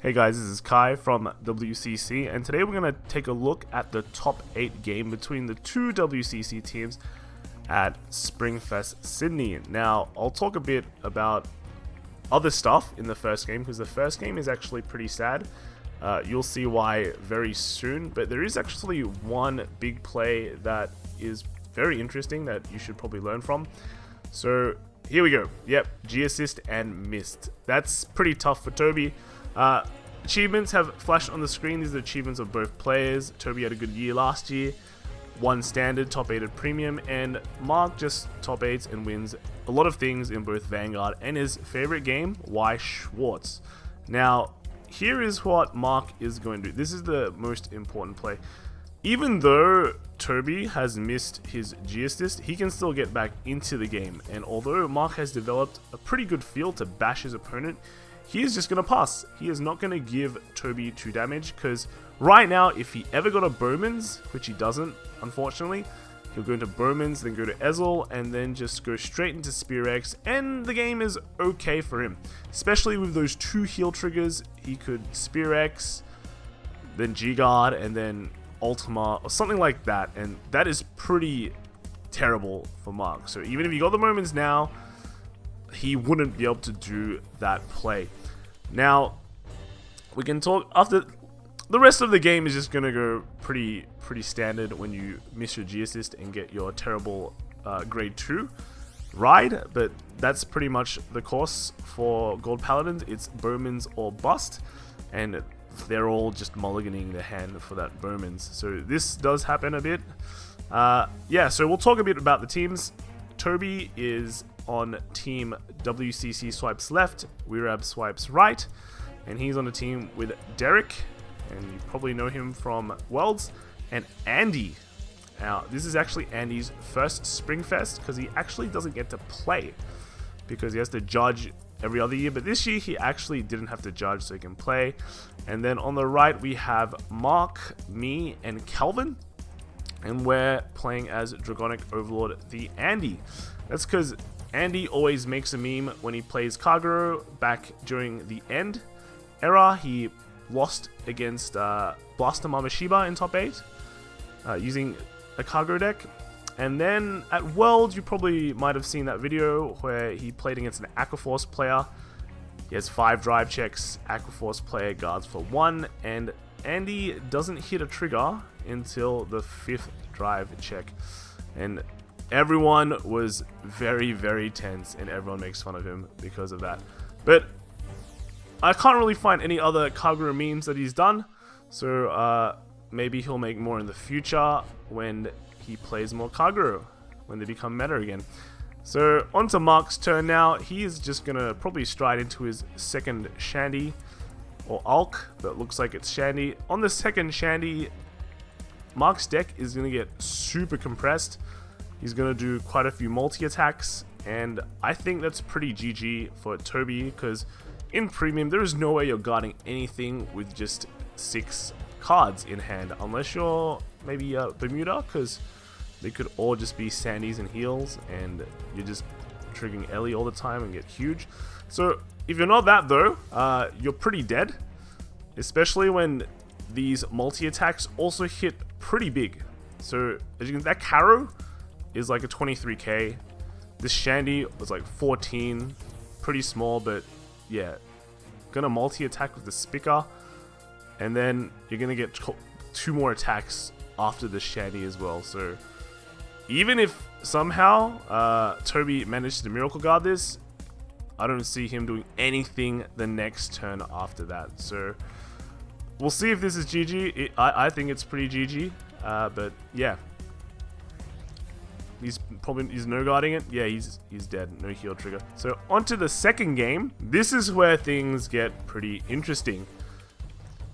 Hey guys, this is Kai from WCC, and today we're going to take a look at the top 8 game between the two WCC teams at Springfest Sydney. Now, I'll talk a bit about other stuff in the first game, because the first game is actually pretty sad. You'll see why very soon, but there is actually one big play that is very interesting that you should probably learn from. So, here we go. Yep, G-assist and missed. That's pretty tough for Toby. Achievements have flashed on the screen. These are the achievements of both players. Toby had a good year last year, won standard, top 8 at premium, and Mark just top 8s and wins a lot of things in both Vanguard and his favorite game, Y Schwartz. Now, here is what Mark is going to do. This is the most important play. Even though Toby has missed his G-assist, he can still get back into the game, and although Mark has developed a pretty good feel to bash his opponent, he is just going to pass. He is not going to give Toby 2 damage, because right now, if he ever got a Bowman's, which he doesn't, unfortunately, he'll go into Bowman's, then go to Ezel, and then just go straight into Spearex, and the game is okay for him. Especially with those 2 heal triggers, he could Spearex, then G-Guard, and then Ultima, or something like that, and that is pretty terrible for Mark. So even if he got the Moments now, he wouldn't be able to do that play. Now, we can talk after. The rest of the game is just gonna go pretty standard when you miss your G-assist and get your terrible grade 2 ride, but that's pretty much the course for Gold Paladins. It's Bowman's or bust, and they're all just mulliganing their hand for that Bowman's. So this does happen a bit. Yeah, so we'll talk a bit about the teams. Toby is on team WCC swipes left, Weerab swipes right, and he's on a team with Derek, and you probably know him from Worlds, and Andy. Now, this is actually Andy's first Springfest, because he actually doesn't get to play, because he has to judge every other year, but this year he actually didn't have to judge, so he can play. And then on the right we have Mark, me, and Calvin, and we're playing as Dragonic Overlord the Andy. That's because Andy always makes a meme when he plays Kagero. Back during the end era, he lost against Blaster Mamashiba in top 8 using a Kagero deck. And then at Worlds, you probably might have seen that video where he played against an Aquaforce player. He has 5 drive checks, Aquaforce player guards for 1, and Andy doesn't hit a trigger until the 5th drive check. And everyone was very tense, and everyone makes fun of him because of that. But I can't really find any other Kagero memes that he's done, so maybe he'll make more in the future when he plays more Kagero, when they become meta again. So on to Mark's turn now. He is just gonna probably stride into his second Shandy, or Alk, but looks like it's Shandy. On the second Shandy, Mark's deck is gonna get super compressed. He's going to do quite a few multi-attacks, and I think that's pretty GG for Toby, because in Premium, there is no way you're guarding anything with just 6 cards in hand, unless you're maybe Bermuda, because they could all just be Sandies and heals, and you're just triggering Ellie all the time and get huge. So if you're not that though, you're pretty dead, especially when these multi-attacks also hit pretty big. So as you can, that Caro is like a 23k. This Shandy was like 14, pretty small, but yeah, gonna multi-attack with the Spicker, and then you're gonna get 2 more attacks after the Shandy as well. So even if somehow Toby managed to Miracle Guard this, I don't see him doing anything the next turn after that. So we'll see if this is GG. I think it's pretty GG, but yeah. He's no guarding it. Yeah, he's dead. No heal trigger. So on to the second game. This is where things get pretty interesting.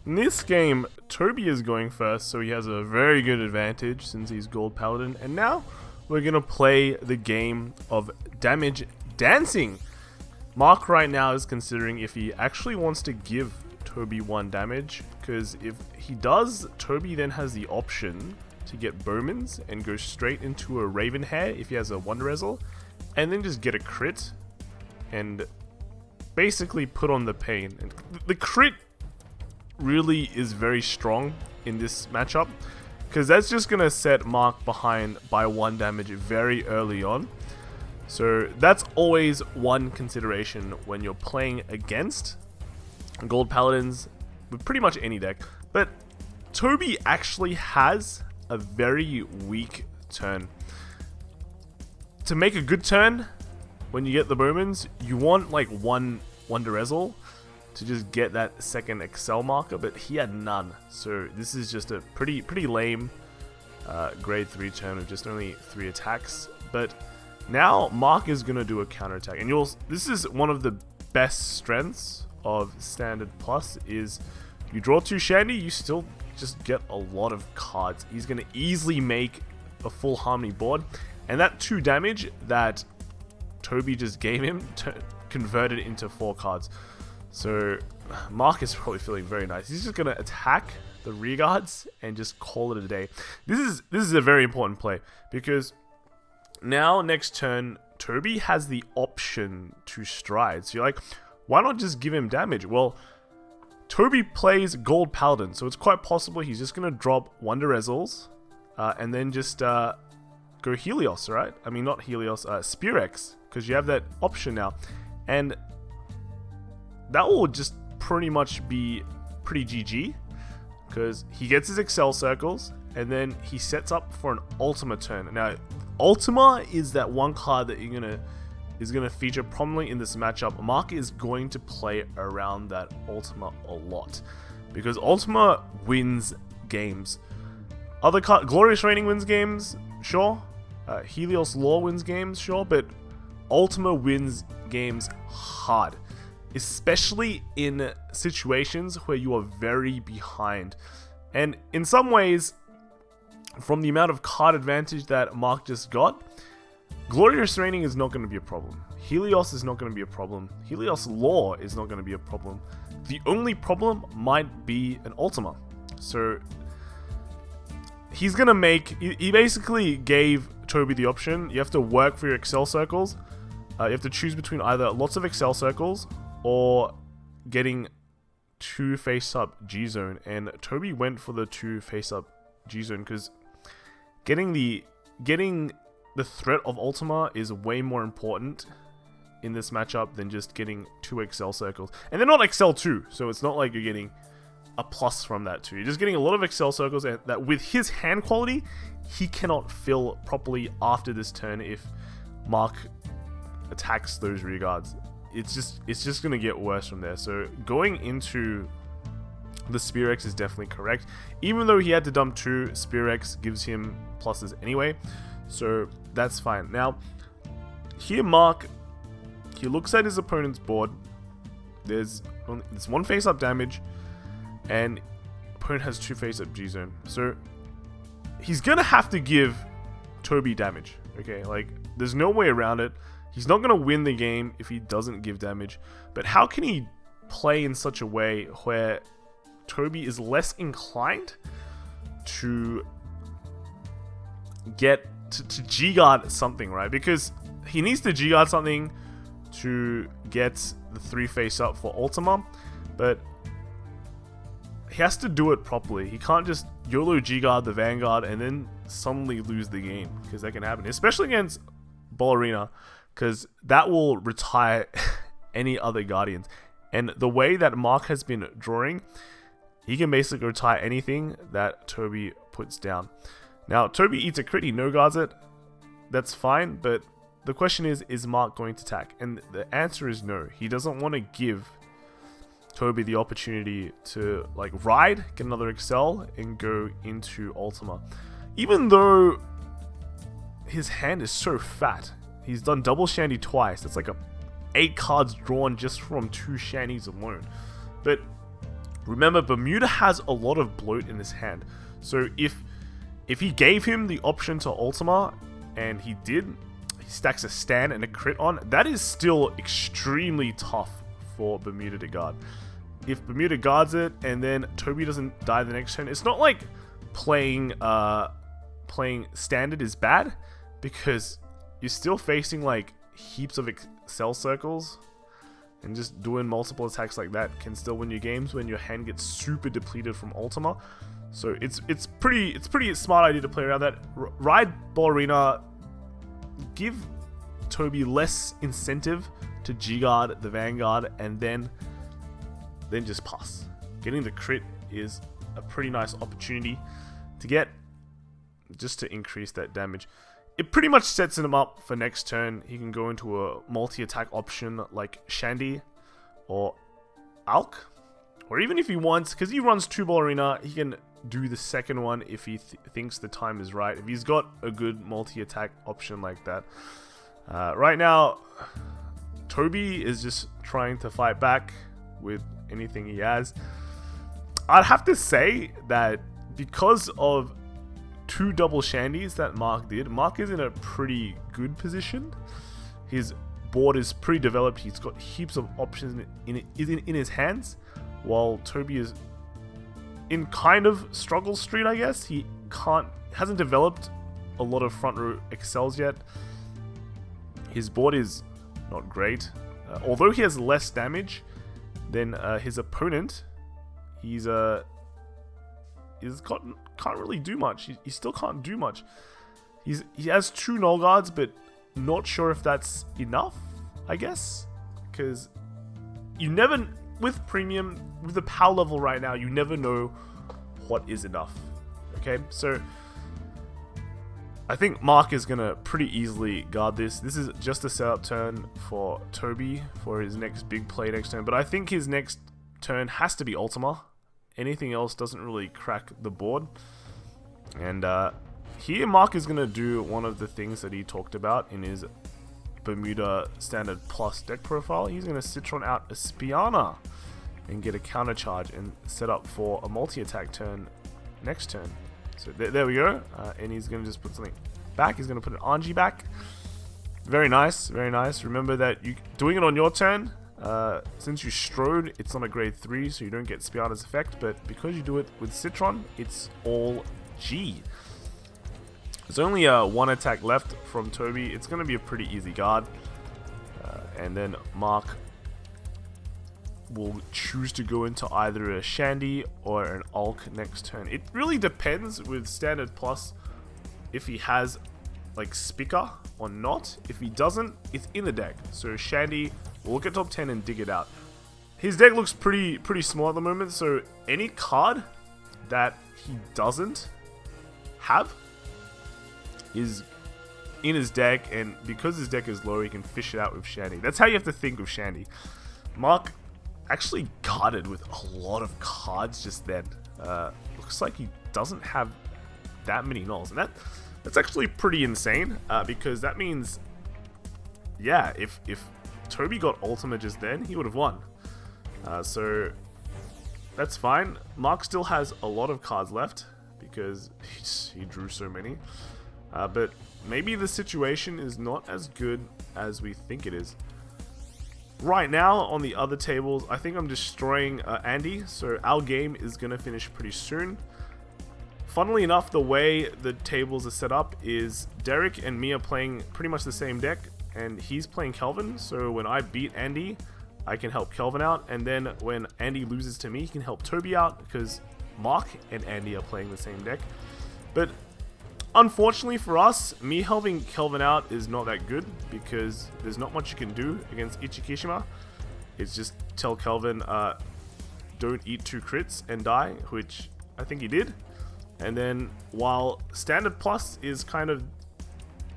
In this game, Toby is going first, so he has a very good advantage since he's Gold Paladin. And now we're gonna play the game of damage dancing. Mark right now is considering if he actually wants to give Toby 1 damage, because if he does, Toby then has the option to get Bowman's and go straight into a Raven Hair if he has a Wonder Ezel, and then just get a crit and basically put on the pain. And the crit really is very strong in this matchup, because that's just going to set Mark behind by 1 damage very early on. So that's always one consideration when you're playing against Gold Paladins with pretty much any deck. But Toby actually has a very weak turn. To make a good turn, when you get the Bowmans, you want like one Wonder Ezel to just get that second Excel marker, but he had none. So this is just a pretty lame grade 3 turn with just only 3 attacks. But now Mark is gonna do a counterattack, and this is one of the best strengths of Standard Plus, is you draw 2 Shandy, you still just get a lot of cards. He's gonna easily make a full Harmony board, and that 2 damage that Toby just gave him converted into 4 cards. So Mark is probably feeling very nice. He's just gonna attack the rear guards and just call it a day. This is a very important play, because now next turn Toby has the option to stride. So you're like, why not just give him damage? Well, Toby plays Gold Paladin, so it's quite possible he's just gonna drop Wonder Ezels and then just go Helios, right? I mean, not Helios, Spearex, because you have that option now, and that will just pretty much be pretty GG, because he gets his Excel circles and then he sets up for an Ultima turn. Now, Ultima is that one card that is gonna feature prominently in this matchup. Mark is going to play around that Ultima a lot, because Ultima wins games. Other Glorious Reigning wins games, sure. Helios Law wins games, sure, but Ultima wins games hard, especially in situations where you are very behind. And in some ways, from the amount of card advantage that Mark just got, Glorious Reigning is not going to be a problem. Helios is not going to be a problem. Helios Law is not going to be a problem. The only problem might be an Ultima. So he's going to make... He basically gave Toby the option. You have to work for your Excel circles. You have to choose between either lots of Excel circles or getting 2 face-up G-Zone. And Toby went for the 2 face-up G-Zone, because getting the threat of Ultima is way more important in this matchup than just getting 2 Excel circles. And they're not Excel 2, so it's not like you're getting a plus from that too. You're just getting a lot of Excel circles, and that with his hand quality, he cannot fill properly after this turn if Mark attacks those rear guards. It's just gonna get worse from there. So going into the Spearex is definitely correct. Even though he had to dump 2, Spearex gives him pluses anyway, so that's fine. Now, here Mark, he looks at his opponent's board. There's 1 face-up damage, and opponent has 2 face-up G-Zone. So he's gonna have to give Toby damage, okay? Like, there's no way around it. He's not gonna win the game if he doesn't give damage. But how can he play in such a way where Toby is less inclined to get to G-Guard something, right? Because he needs to G-Guard something to get the 3 face-up for Ultima, but he has to do it properly. He can't just YOLO G-Guard the Vanguard and then suddenly lose the game, because that can happen, especially against Ballerina, because that will retire any other Guardians. And the way that Mark has been drawing, he can basically retire anything that Toby puts down. Now, Toby eats a crit, he no-guards it. That's fine, but the question is Mark going to attack? And the answer is no. He doesn't want to give Toby the opportunity to like ride, get another Excel, and go into Ultima. Even though his hand is so fat, he's done double Shandy twice. That's like 8 cards drawn just from 2 Shandies alone. But remember, Bermuda has a lot of bloat in his hand. So if he gave him the option to Ultima, and he stacks a stand and a crit on, that is still extremely tough for Bermuda to guard. If Bermuda guards it and then Toby doesn't die the next turn, it's not like playing standard is bad, because you're still facing like heaps of Excel circles and just doing multiple attacks like that can still win you games when your hand gets super depleted from Ultima. So it's pretty smart idea to play around that. Ride Ballerina, give Toby less incentive to G-Guard the Vanguard, and then just pass. Getting the crit is a pretty nice opportunity to get, just to increase that damage. It pretty much sets him up for next turn. He can go into a multi-attack option like Shandy or Alk, or even if he wants, because he runs 2 Ballerina, he can do the second one if he thinks the time is right, if he's got a good multi-attack option like that. Right now, Toby is just trying to fight back with anything he has. I'd have to say that because of 2 double Shandies that Mark did, Mark is in a pretty good position. His board is pretty developed. He's got heaps of options in his hands, while Toby is in kind of struggle street, I guess. He hasn't developed a lot of front row excels yet. His board is not great. Although he has less damage than his opponent, can't really do much. He still can't do much. He has 2 null guards, but not sure if that's enough, I guess, because you never, with premium, with the power level right now, you never know what is enough. Okay, so I think Mark is gonna pretty easily guard this. This is just a setup turn for Toby for his next big play next turn, but I think his next turn has to be Ultima. Anything else doesn't really crack the board. And here Mark is going to do one of the things that he talked about in his Bermuda Standard Plus deck profile. He's going to Citron out a Spiana and get a counter charge and set up for a multi-attack turn next turn. So there we go. And he's going to just put something back. He's going to put an Anji back. Very nice, very nice. Remember that you doing it on your turn, since you strode, it's not a grade 3, so you don't get Spiana's effect, but because you do it with Citron, it's all G. There's only 1 attack left from Toby. It's going to be a pretty easy guard. And then Mark will choose to go into either a Shandy or an Ulk next turn. It really depends with Standard Plus if he has like Spica or not. If he doesn't, it's in the deck. So Shandy will look at top 10 and dig it out. His deck looks pretty small at the moment, so any card that he doesn't have is in his deck, and because his deck is low, he can fish it out with Shandy. That's how you have to think of Shandy. Mark actually guarded with a lot of cards just then. Looks like he doesn't have that many nulls, and that's actually pretty insane, because that means, yeah, if Toby got Ultima just then, he would have won. So that's fine. Mark still has a lot of cards left because he drew so many. But maybe the situation is not as good as we think it is. Right now, on the other tables, I think I'm destroying Andy, so our game is going to finish pretty soon. Funnily enough, the way the tables are set up is Derek and me are playing pretty much the same deck, and he's playing Kelvin, so when I beat Andy, I can help Kelvin out, and then when Andy loses to me, he can help Toby out, because Mark and Andy are playing the same deck. But unfortunately for us, me helping Kelvin out is not that good, because there's not much you can do against Ichikishima. It's just tell Kelvin, don't eat 2 crits and die, which I think he did. And then while Standard Plus is kind of,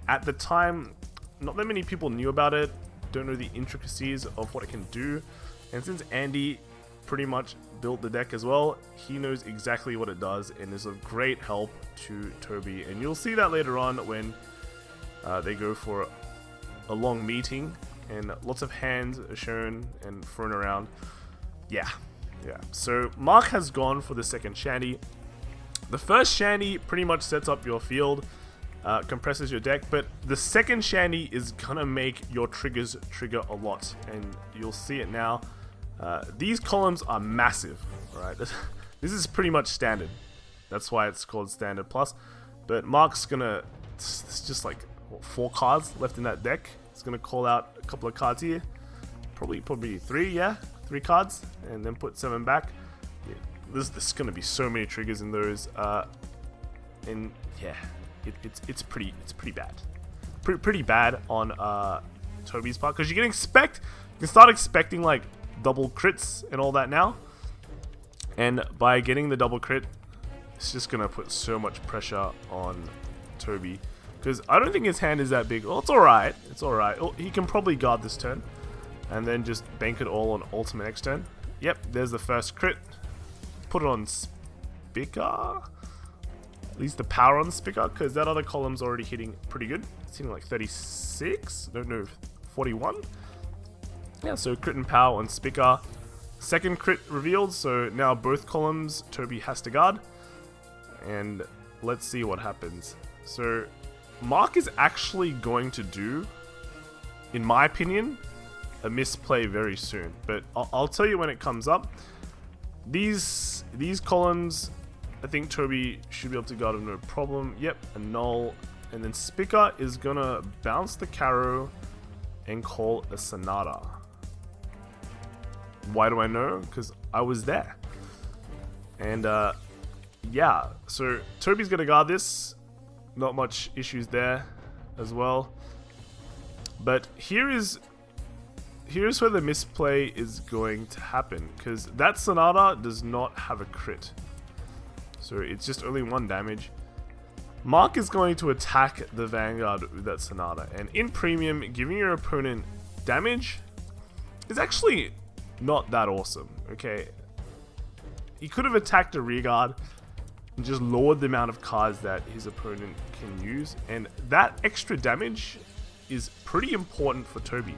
at the time, not that many people knew about it, don't know the intricacies of what it can do. And since Andy pretty much built the deck as well, he knows exactly what it does and is of great help to Toby. And you'll see that later on when they go for a long meeting and lots of hands are shown and thrown around. Yeah. So Mark has gone for the second Shandy. The first Shandy pretty much sets up your field, compresses your deck, but the second Shandy is gonna make your triggers trigger a lot, and you'll see it now. These columns are massive, right? This is pretty much standard. That's why it's called Standard Plus. But Mark's gonna, it's just like what, 4 cards left in that deck. He's gonna call out a couple of cards here, probably 3, yeah, 3 cards, and then put 7 back. Yeah, there's gonna be so many triggers in those, and yeah, it's pretty bad, pretty bad on Toby's part, because you can start expecting like double crits and all that now, and by getting the double crit, it's just gonna put so much pressure on Toby, because I don't think his hand is that big. Well, it's alright. It's alright. Oh, he can probably guard this turn, and then just bank it all on Ultima next turn. Yep, there's the first crit. Put it on Spicker. At least the power on Spicker, because that other column's already hitting pretty good. It's hitting like 36. No, 41. Yeah, so crit and power on Spicker. Second crit revealed, so now both columns Toby has to guard. And let's see what happens. So Mark is actually going to do, in my opinion, a misplay very soon. But I'll tell you when it comes up. These columns, I think Toby should be able to guard them no problem. Yep, a null. And then Spicker is gonna bounce the Caro and call a Sonata. Why do I know? Because I was there. And yeah, so Toby's gonna guard this. Not much issues there as well. But here's where the misplay is going to happen, because that Sonata does not have a crit. So it's just only 1 damage. Mark is going to attack the Vanguard with that Sonata, and in Premium, giving your opponent damage is actually not that awesome, okay? He could have attacked a rearguard and just lowered the amount of cards that his opponent can use, and that extra damage is pretty important for Toby.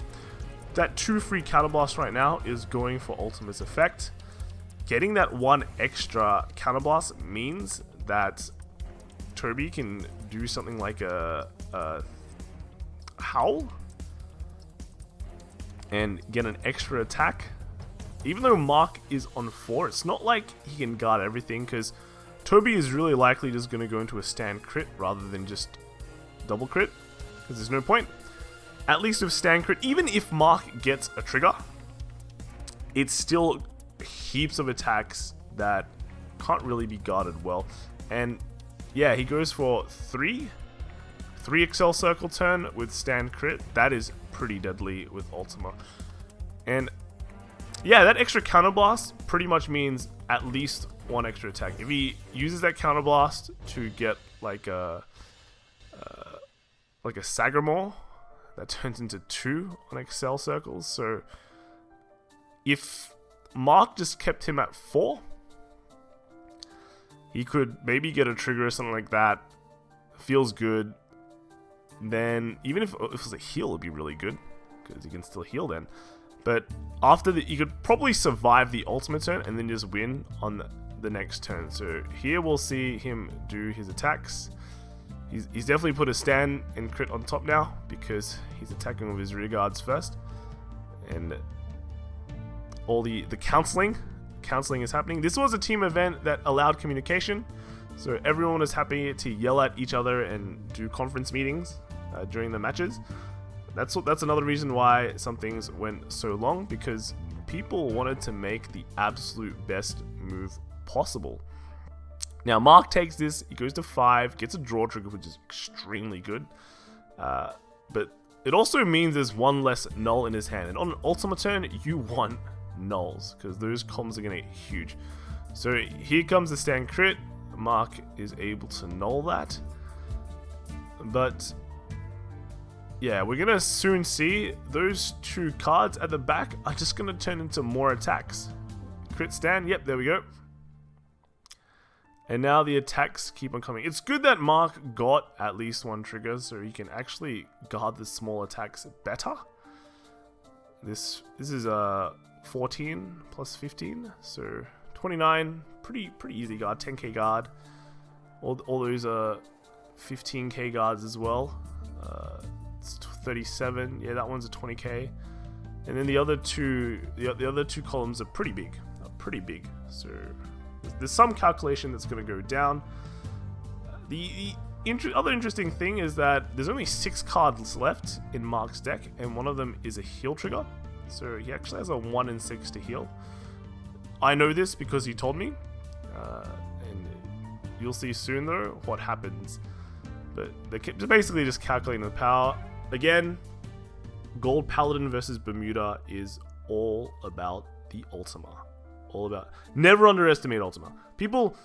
That 2 free counterblast right now is going for Ultima's effect. Getting that 1 extra counterblast means that Toby can do something like a Howl and get an extra attack. Even though Mark is on 4, it's not like he can guard everything, because Toby is really likely just going to go into a stand crit rather than just double crit, because there's no point. At least with stand crit, even if Mark gets a trigger, it's still heaps of attacks that can't really be guarded well. And yeah, he goes for 3 Excel Circle turn with stand crit. That is pretty deadly with Ultima. And yeah, that extra counterblast pretty much means at least 1 extra attack. If he uses that counterblast to get like a Sagamore, that turns into 2 on Excel Circles. So if Mark just kept him at 4, he could maybe get a trigger or something like that. Feels good. Then even if it was a heal, it'd be really good, because he can still heal then. But after that, you could probably survive the ultimate turn and then just win on the next turn. So here we'll see him do his attacks. He's definitely put a stand and crit on top now, because he's attacking with his rear guards first. And all the counseling is happening. This was a team event that allowed communication, so everyone was happy to yell at each other and do conference meetings during the matches. That's another reason why some things went so long, because people wanted to make the absolute best move possible. Now Mark takes this, he goes to 5, gets a draw trigger, which is extremely good, but it also means there's 1 less null in his hand, and on an Ultima turn you want nulls, because those comms are going to get huge. So here comes the stand crit. Mark is able to null that, but yeah, we're going to soon see those 2 cards at the back are just going to turn into more attacks. Crit stand, yep, there we go. And now the attacks keep on coming. It's good that Mark got at least 1 trigger, so he can actually guard the small attacks better. This is 14 plus 15, so 29. Pretty easy guard. 10k guard. All those are 15k guards as well. It's 37. Yeah, that one's a 20k. And then the other two columns are pretty big. So there's some calculation that's going to go down. The other interesting thing is that there's only 6 cards left in Mark's deck, and one of them is a heal trigger. so he actually has a 1 in 6 to heal. I know this because he told me, and you'll see soon though what happens. But they're basically just calculating the power. Again, Gold Paladin versus Bermuda is all about the Ultima. All about. Never underestimate Ultima. People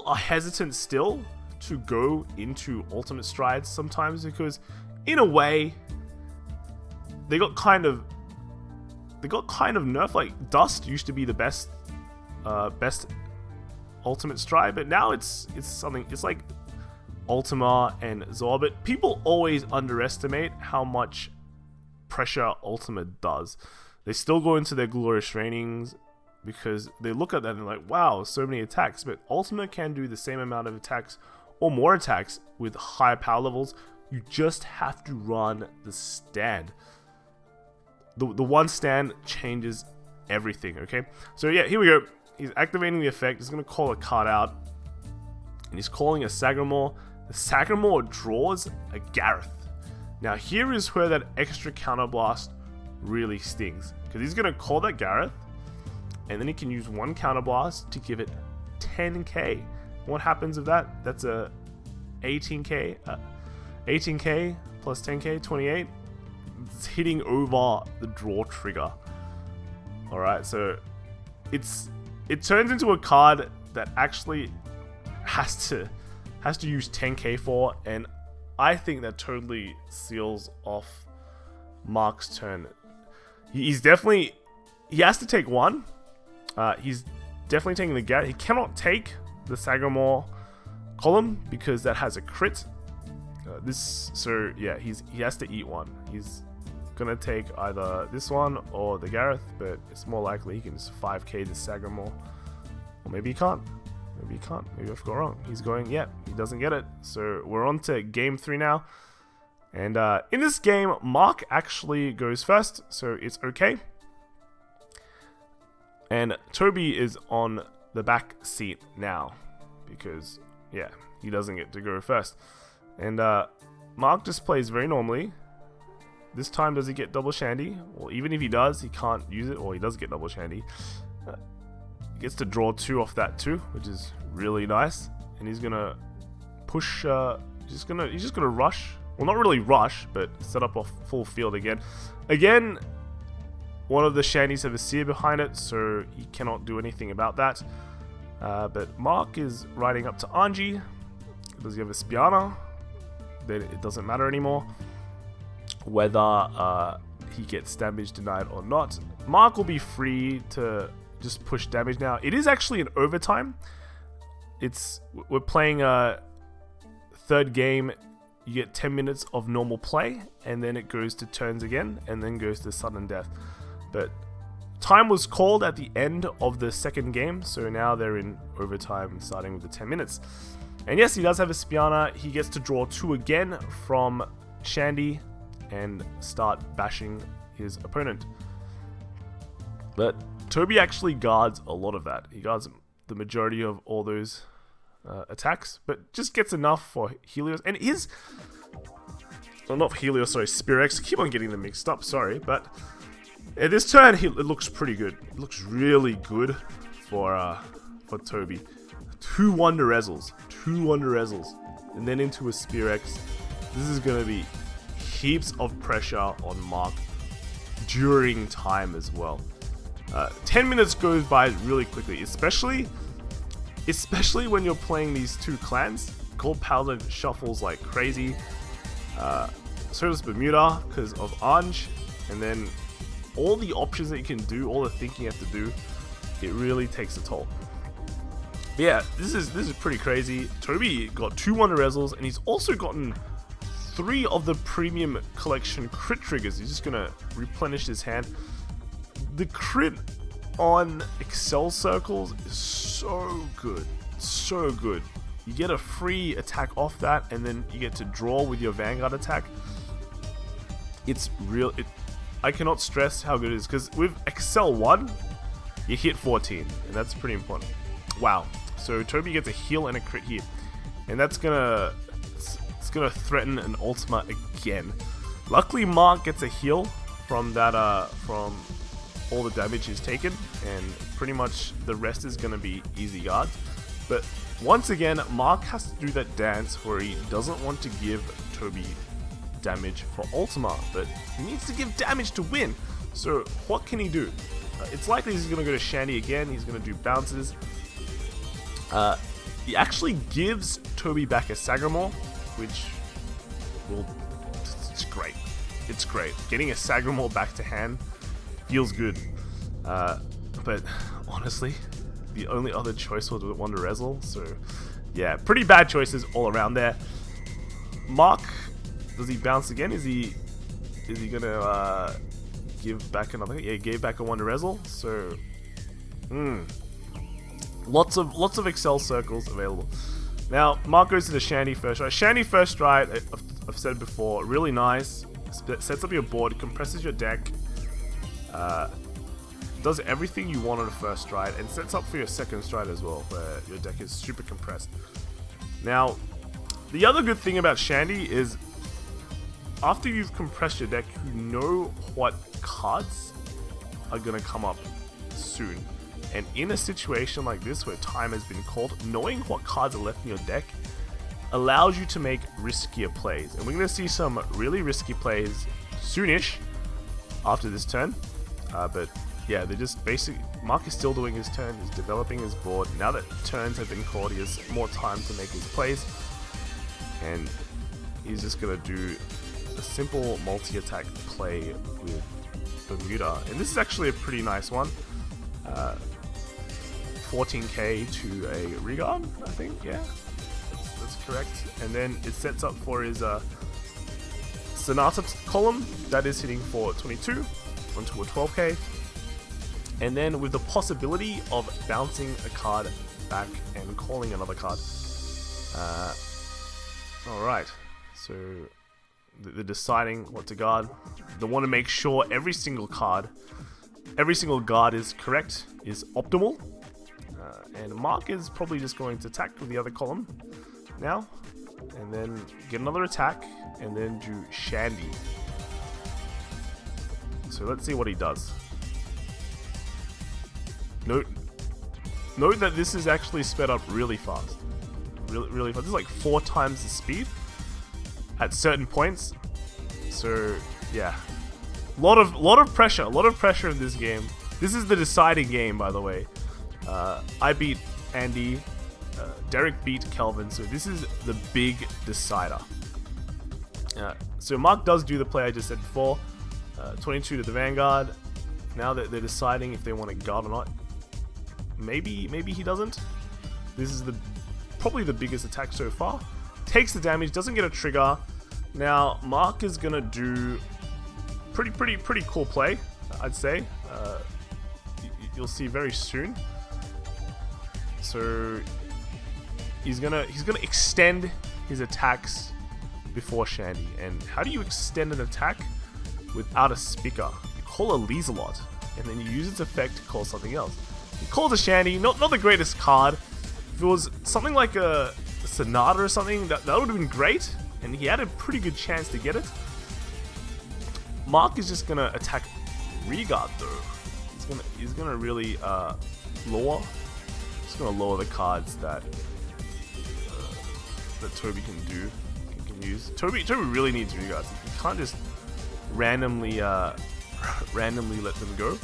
are hesitant still to go into ultimate strides sometimes because, in a way, they got kind of nerfed. Like Dust used to be the best ultimate stride, but now it's something. It's like Ultima and Ezel, but people always underestimate how much pressure Ultima does. They still go into their glorious trainings because they look at that and they're like, wow, so many attacks. But Ultima can do the same amount of attacks or more attacks with higher power levels. You just have to run the stand. The one stand changes everything, okay? So yeah, here we go. He's activating the effect. He's going to call a card out. And he's calling a Sagamore. The Sagamore draws a Gareth. Now here is where that extra counterblast really stings. Because he's going to call that Gareth. And then he can use one counterblast to give it 10k. What happens with that? That's a 18k. 18k plus 10k, 28. It's hitting over the draw trigger. Alright, so it turns into a card that actually has to use 10k for, and I think that totally seals off Mark's turn. He has to take one. He's definitely taking the Garrett. He cannot take the Sagamore column because that has a crit. So yeah, he has to eat one. He's gonna take either this one or the Gareth, but it's more likely he can just 5k the Sagamore, or maybe he can't. Maybe he can't. Maybe I've got wrong. He's going, yeah, he doesn't get it. So we're on to game 3 now. And in this game, Mark actually goes first, so it's okay. And Toby is on the back seat now because, yeah, he doesn't get to go first. And Mark just plays very normally. This time, does he get double shandy? Well, even if he does, he can't use it, or he does get double shandy. He gets to draw 2 off that too, which is really nice. And he's gonna push. He's just gonna rush. Well, not really rush, but set up a full field again. Again, one of the shandies have a seer behind it, so he cannot do anything about that. But Mark is riding up to Anji. Does he have a Spiana? Then it doesn't matter anymore whether he gets damage denied or not. Mark will be free to just push damage now. It is actually an overtime. We're playing a third game. You get 10 minutes of normal play, and then it goes to turns again, and then goes to sudden death. But time was called at the end of the second game, so now they're in overtime starting with the 10 minutes. And yes, he does have a Spiana. He gets to draw 2 again from Shandy and start bashing his opponent. But Toby actually guards a lot of that. He guards the majority of all those attacks, but just gets enough for Helios. And his... Well, not Helios, sorry, Spearex. I keep on getting them mixed up, sorry. But at this turn, it looks pretty good. It looks really good for Toby. 2 Wonder Ezels. 2 Wonder Ezels. And then into a Spearex. This is going to be heaps of pressure on Mark during time as well. 10 minutes goes by really quickly, especially when you're playing these 2 clans. Gold Paladin shuffles like crazy. So does Bermuda because of Anj. And then all the options that you can do, all the thinking you have to do, it really takes a toll. But yeah, this is pretty crazy. Toby got 2 Wonder Ezels, and he's also gotten 3 of the premium collection crit triggers. He's just gonna replenish his hand. The crit on Excel circles is so good. So good. You get a free attack off that, and then you get to draw with your Vanguard attack. It's real. I cannot stress how good it is, because with Excel 1, you hit 14, and that's pretty important. Wow. So Toby gets a heal and a crit here, and that's gonna it's gonna threaten an Ultima again. Luckily, Mark gets a heal from that from all the damage he's taken, and pretty much the rest is gonna be easy guards. But once again, Mark has to do that dance where he doesn't want to give Toby damage for Ultima, but he needs to give damage to win. So what can he do? It's likely he's going to go to Shandy again. He's going to do bounces. He actually gives Toby back a Sagamore, which will... It's great. It's great. Getting a Sagamore back to hand feels good. But honestly, the only other choice was Wonder Ezel. So yeah, pretty bad choices all around there. Mark, does he bounce again? Is he gonna give back another? Yeah, he gave back a Wonder Ezel. So, lots of Excel circles available. Now, Mark goes to the Shandy first right. Shandy first right, I've said before, really nice. Sets up your board, compresses your deck, does everything you want on a first stride, and sets up for your second stride as well, where your deck is super compressed. Now, the other good thing about Shandy is, after you've compressed your deck, you know what cards are going to come up soon. And in a situation like this where time has been called, knowing what cards are left in your deck allows you to make riskier plays. And we're going to see some really risky plays soonish after this turn. But yeah, they're just basically... Mark is still doing his turn, he's developing his board. Now that turns have been called, he has more time to make his plays. And he's just going to do a simple multi-attack play with Bermuda. And this is actually a pretty nice one. 14k to a Regard, I think, yeah. That's correct. And then it sets up for his Sonata column. That is hitting for 22 onto a 12k. And then with the possibility of bouncing a card back and calling another card. Alright, so they're deciding what to guard. They want to make sure every single guard is correct, is optimal. And Mark is probably just going to attack with the other column now, and then get another attack, and then do Shandy. So let's see what he does. Note that this is actually sped up really fast. Really fast. This is like 4 times the speed at certain points. So yeah, lot of pressure in this game. This is the deciding game, by the way. I beat Andy, Derek beat Kelvin, so this is the big decider. So Mark does do the play I just said before. 22 to the Vanguard. Now that they're deciding if they want to guard or not. Maybe he doesn't. This is probably the biggest attack so far. Takes the damage, doesn't get a trigger. Now Mark is gonna do pretty cool play, I'd say. You'll see very soon. So he's gonna extend his attacks before Shandy. And how do you extend an attack without a speaker? You call a Lieselot, and then you use its effect to call something else. He calls a Shandy, not the greatest card. If it was something like a Sonata or something, that would have been great, and he had a pretty good chance to get it. Mark is just gonna attack Regard though. He's gonna really lower. He's gonna lower the cards that Toby can use. Toby really needs Regards. You can't just randomly let them go.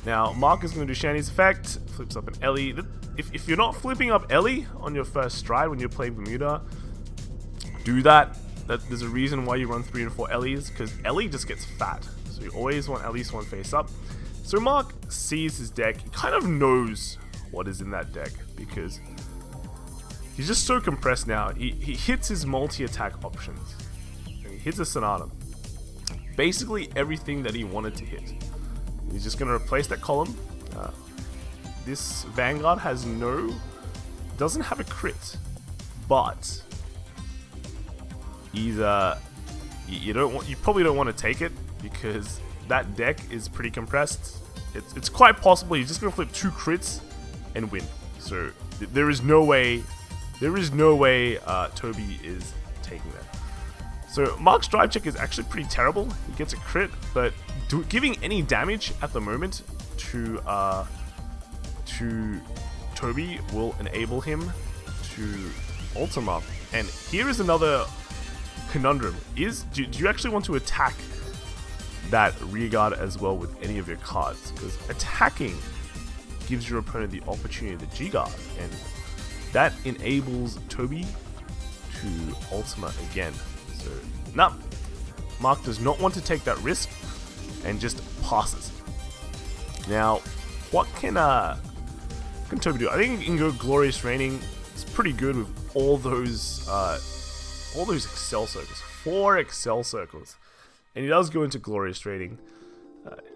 Now Mark is gonna do Shandy's effect. Flips up an Ellie. If you're not flipping up Ellie on your first stride when you're playing Bermuda, do that. There's a reason why you run 3 and 4 Ellies, because Ellie just gets fat. So you always want at least one face up. So Mark sees his deck. He kind of knows what is in that deck because he's just so compressed now. He hits his multi-attack options. And he hits a Sonata. Basically everything that he wanted to hit. He's just going to replace that column. This Vanguard doesn't have a crit, but he's you probably don't want to take it because that deck is pretty compressed. It's quite possible he's just gonna flip 2 crits and win. So there is no way Toby is taking that. So Mark's drive check is actually pretty terrible. He gets a crit, but giving any damage at the moment to Toby will enable him to Ultima. And here is another conundrum: do you actually want to attack that rear guard as well with any of your cards? Because attacking gives your opponent the opportunity to G-guard, and that enables Toby to Ultima again. So, no, Mark does not want to take that risk and just passes. Now, what can Toby do? I think he can go Glorious Raining. It's pretty good with all those Excel circles, 4 Excel circles, and he does go into Glorious Raining.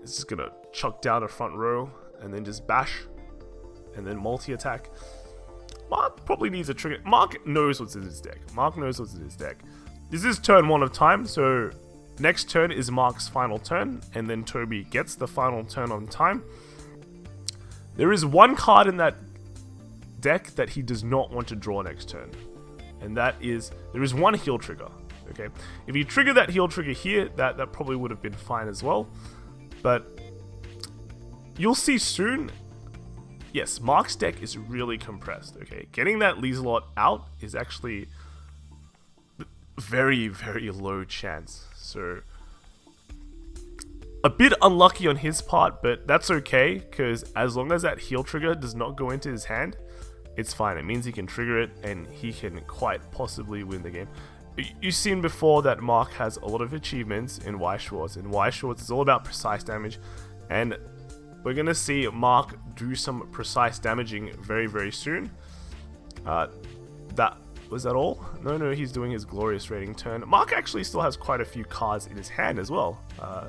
It's just gonna chuck down a front row and then just bash, and then multi-attack. Mark probably needs a trigger. Mark knows what's in his deck. This is turn 1 of time, so next turn is Mark's final turn, and then Toby gets the final turn on time. There is one card in that deck that he does not want to draw next turn, and that is, there is one heal trigger. Okay, if you trigger that heal trigger here, that probably would have been fine as well, but you'll see soon. Yes, Mark's deck is really compressed. Okay, getting that Lieselot out is actually very, very low chance. So a bit unlucky on his part, but that's okay, because as long as that heal trigger does not go into his hand, it's fine. It means he can trigger it and he can quite possibly win the game. You've seen before that Mark has a lot of achievements in Y Schwartz. In Y Schwartz, it's all about precise damage, and we're gonna see Mark do some precise damaging very, very soon. Was that all? No, he's doing his Glorious Rating turn. Mark actually still has quite a few cards in his hand as well.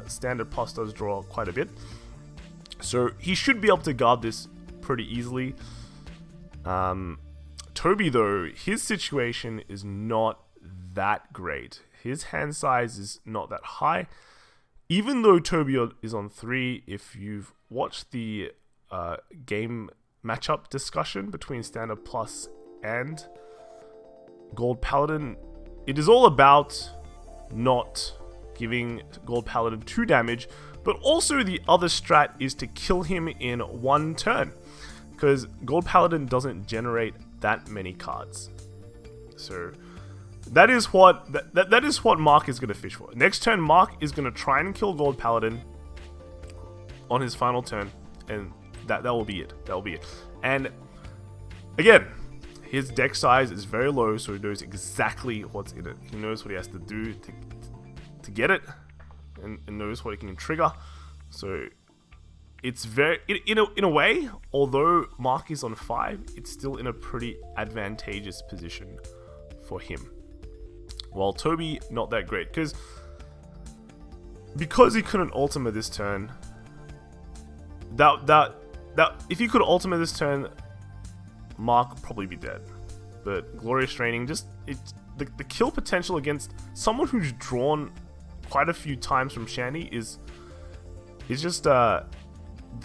Standard Plus does draw quite a bit, so he should be able to guard this pretty easily. Toby, though, his situation is not that great. His hand size is not that high. Even though Toby is on 3, if you've watched the game matchup discussion between Standard Plus and Gold Paladin, it is all about not giving Gold Paladin 2 damage, but also the other strat is to kill him in 1 turn, because Gold Paladin doesn't generate that many cards. So that is what Mark is going to fish for. Next turn, Mark is going to try and kill Gold Paladin on his final turn, and that will be it. And again, his deck size is very low, so he knows exactly what's in it. He knows what he has to do to get it, and knows what he can trigger. So it's very, in a way, although Mark is on 5, it's still in a pretty advantageous position for him. While Toby, not that great, because he couldn't Ultima this turn. That if he could Ultima this turn, Mark would probably be dead. But Glorious Training, the kill potential against someone who's drawn quite a few times from Shandy is just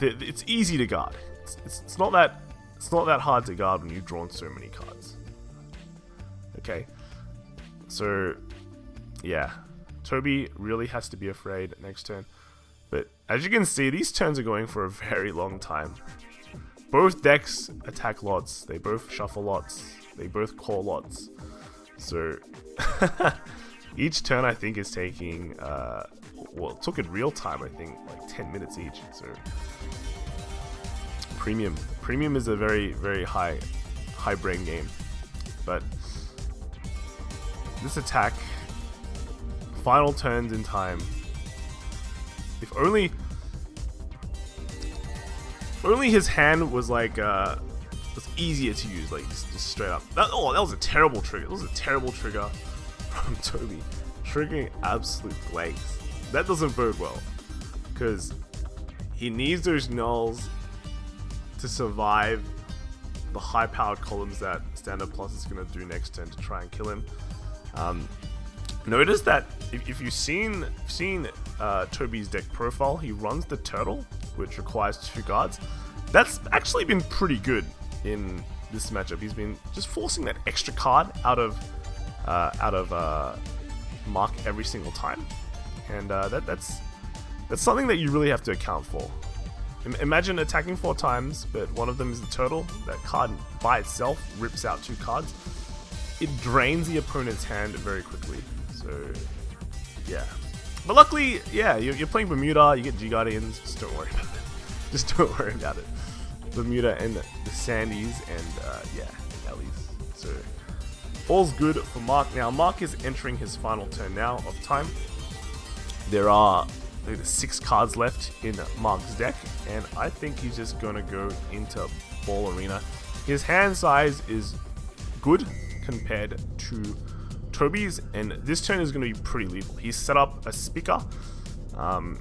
it's easy to guard. It's not that hard to guard when you've drawn so many cards. Okay, so yeah, Toby really has to be afraid next turn. But as you can see, these turns are going for a very long time. Both decks attack lots, they both shuffle lots, they both call lots. So each turn I think is taking, well, it took in real time, I think, like 10 minutes each. So Premium is a very, very high brain game. But this attack, final turns in time, if only his hand was like was easier to use, like just straight up. That was a terrible trigger. That was a terrible trigger from Toby, triggering absolute blanks. That doesn't bode well, because he needs those nulls to survive the high-powered columns that Standard Plus is going to do next turn to try and kill him. Notice that if you've seen Toby's deck profile, he runs the turtle, which requires 2 guards. That's actually been pretty good in this matchup. He's been just forcing that extra card out of Mark every single time, and that's something that you really have to account for. Imagine attacking 4 times, but one of them is the turtle. That card by itself rips out 2 cards. It drains the opponent's hand very quickly. So, yeah. But luckily, yeah, you're playing Bermuda, you get G-Guardians, just don't worry about it. Just don't worry about it. Bermuda and the Sandies and, yeah, Ellies. So, all's good for Mark. Now, Mark is entering his final turn now of time. There are 6 cards left in Mark's deck, and I think he's just gonna go into Ball Arena. His hand size is good compared to Toby's, and this turn is gonna be pretty lethal. He's set up a speaker, and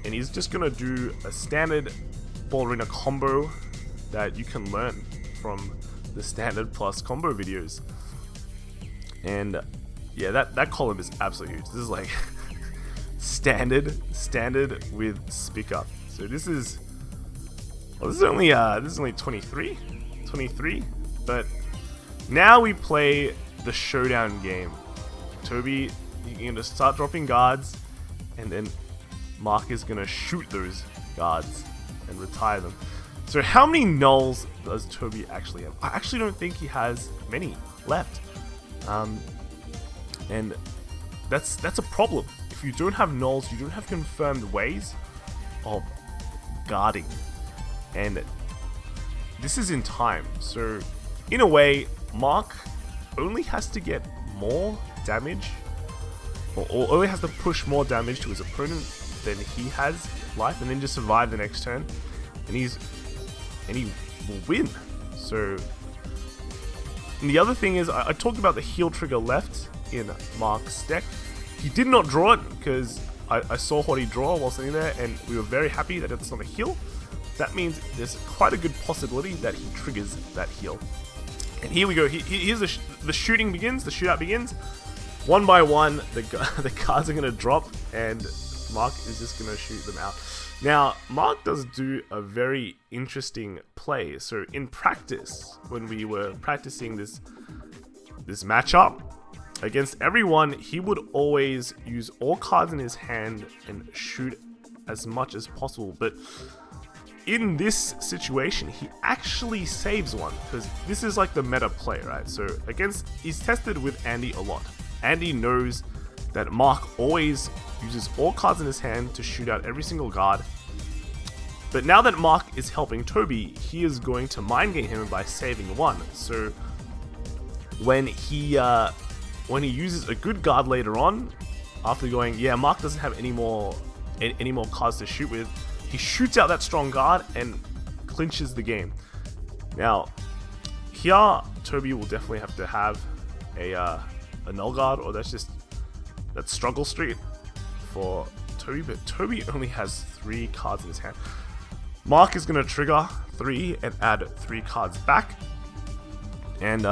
he's just gonna do a standard Ball Arena combo that you can learn from the Standard Plus combo videos. And yeah, that column is absolutely huge. This is like standard with speaker. So this is only 23, but now we play the showdown game. Toby, you're gonna start dropping guards, and then Mark is gonna shoot those guards and retire them. So how many nulls does Toby actually have? I actually don't think he has many left, and that's a problem. If you don't have nulls, you don't have confirmed ways of guarding, and this is in time. So in a way, Mark only has to get more damage, or only has to push more damage to his opponent than he has life, and then just survive the next turn, and he will win. So, and the other thing is, I talked about the heal trigger left in Mark's deck. He did not draw it because I saw what he draw while sitting there, and we were very happy that it's not a heal. That means there's quite a good possibility that he triggers that heal. And here we go. Here's the shooting begins. The shootout begins. One by one, the cards are going to drop, and Mark is just going to shoot them out. Now, Mark does do a very interesting play. So in practice, when we were practicing this matchup against everyone, he would always use all cards in his hand and shoot as much as possible. But in this situation, he actually saves one, because this is like the meta play, right? So he's tested with Andy a lot. Andy knows that Mark always uses all cards in his hand to shoot out every single guard. But now that Mark is helping Toby, he is going to mind game him by saving one. So when he uses a good guard later on, after going, yeah, Mark doesn't have any more cards to shoot with, he shoots out that strong guard and clinches the game. Now, here Toby will definitely have to have a null guard, or that's struggle street for Toby. But Toby only has 3 cards in his hand. Mark is gonna trigger 3 and add 3 cards back, and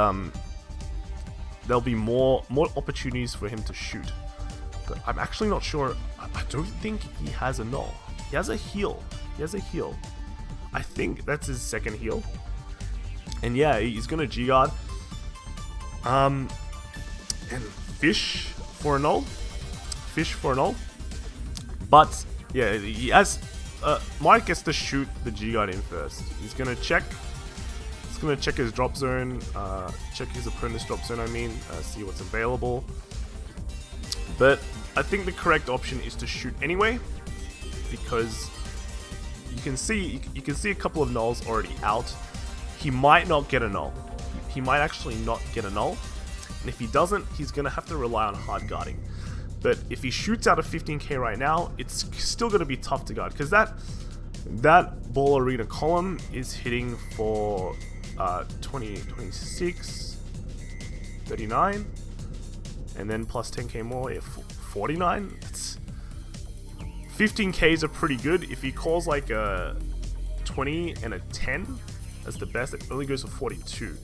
there'll be more opportunities for him to shoot. But I'm actually not sure. I don't think he has a null. He has a heal. I think that's his second heal. And yeah, he's gonna G-Guard. And fish for a null. But yeah, he has. Mark gets to shoot the G-Guard in first. He's gonna check. He's gonna check his drop zone. Check his opponent's drop zone. See what's available. But I think the correct option is to shoot anyway, because you can see a couple of nulls already out. He might not get a null. He might actually not get a null, and if he doesn't, he's gonna have to rely on hard guarding. But if he shoots out a 15k right now, it's still gonna be tough to guard, because that Ball Arena column is hitting for 20, 26, 39, and then plus 10k more, yeah, 49. 15Ks are pretty good. If he calls like a 20 and a 10, that's the best. It only goes for 42.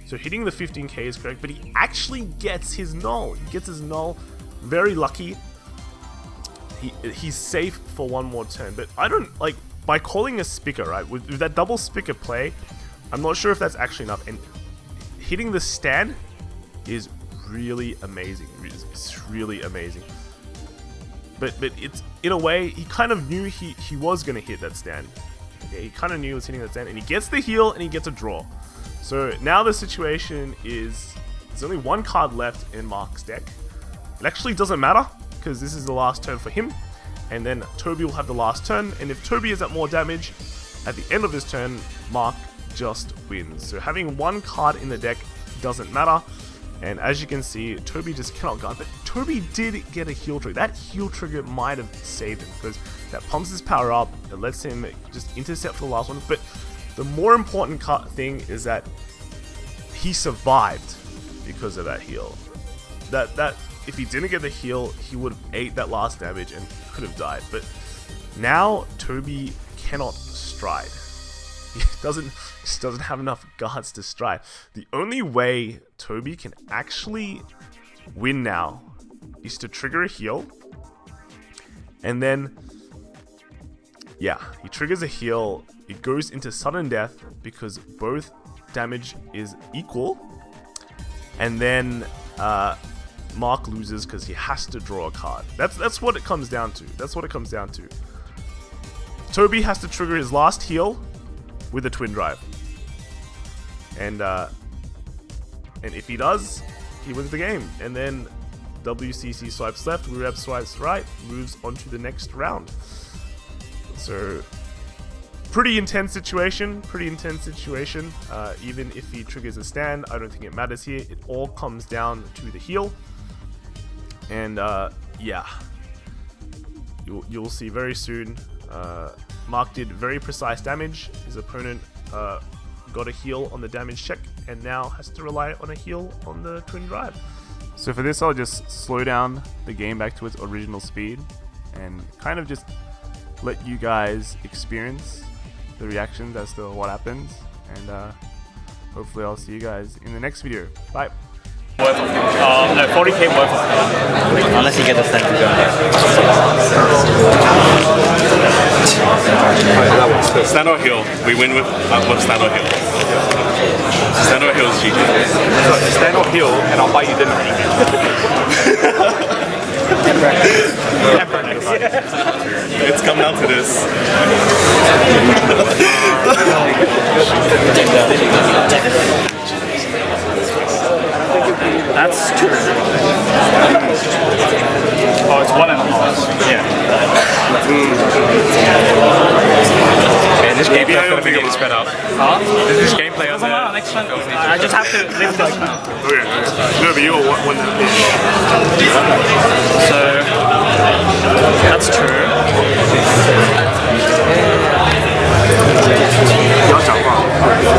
So hitting the 15k is correct, but he actually gets his null. He gets his null. Very lucky. He's safe for one more turn. But I don't, like, by calling a spicker, right, with that double spicker play, I'm not sure if that's actually enough. And hitting the stand is really amazing. It's really amazing. But it's, in a way, he kind of knew he was going to hit that stand. Okay, he kind of knew he was hitting that stand, and he gets the heal, and he gets a draw. So now the situation is, there's only one card left in Mark's deck. It actually doesn't matter, because this is the last turn for him, and then Toby will have the last turn, and if Toby is at more damage, at the end of this turn, Mark just wins. So having one card in the deck doesn't matter, and as you can see, Toby just cannot gun, but Toby did get a heal trigger. That heal trigger might have saved him, because that pumps his power up, it lets him just intercept for the last one, but the more important thing is that he survived because of that heal. That if he didn't get the heal, he would have ate that last damage and could have died. But now Toby cannot stride. He just doesn't have enough guards to stride. The only way Toby can actually win now is to trigger a heal, and then yeah, he triggers a heal. It goes into sudden death because both damage is equal, and then Mark loses because he has to draw a card. That's what it comes down to. That's what it comes down to. Toby has to trigger his last heal with a twin drive, and if he does, he wins the game. And then WCC swipes left, Reb swipes right, moves on to the next round. So pretty intense situation. Even if he triggers a stand, I don't think it matters here. It all comes down to the heal. And yeah, you'll see very soon. Mark did very precise damage. His opponent got a heal on the damage check, and now has to rely on a heal on the twin drive. So for this, I'll just slow down the game back to its original speed, and kind of just let you guys experience the reactions as to what happens, and hopefully I'll see you guys in the next video. Bye. No, 40k worth of it. Unless you get the stand to go. Stand or heal. We win with stand or heal. Stand or heal is GG. Stand or heal, and I'll buy you dinner. It's come down to this. That's true. Oh, it's 1.5. Yeah. Man, this gameplay is going to be getting sped up. Huh? This gameplay on the next one. I just have to live this now. Okay. No, but you will win that. So, that's true. 不要讲话。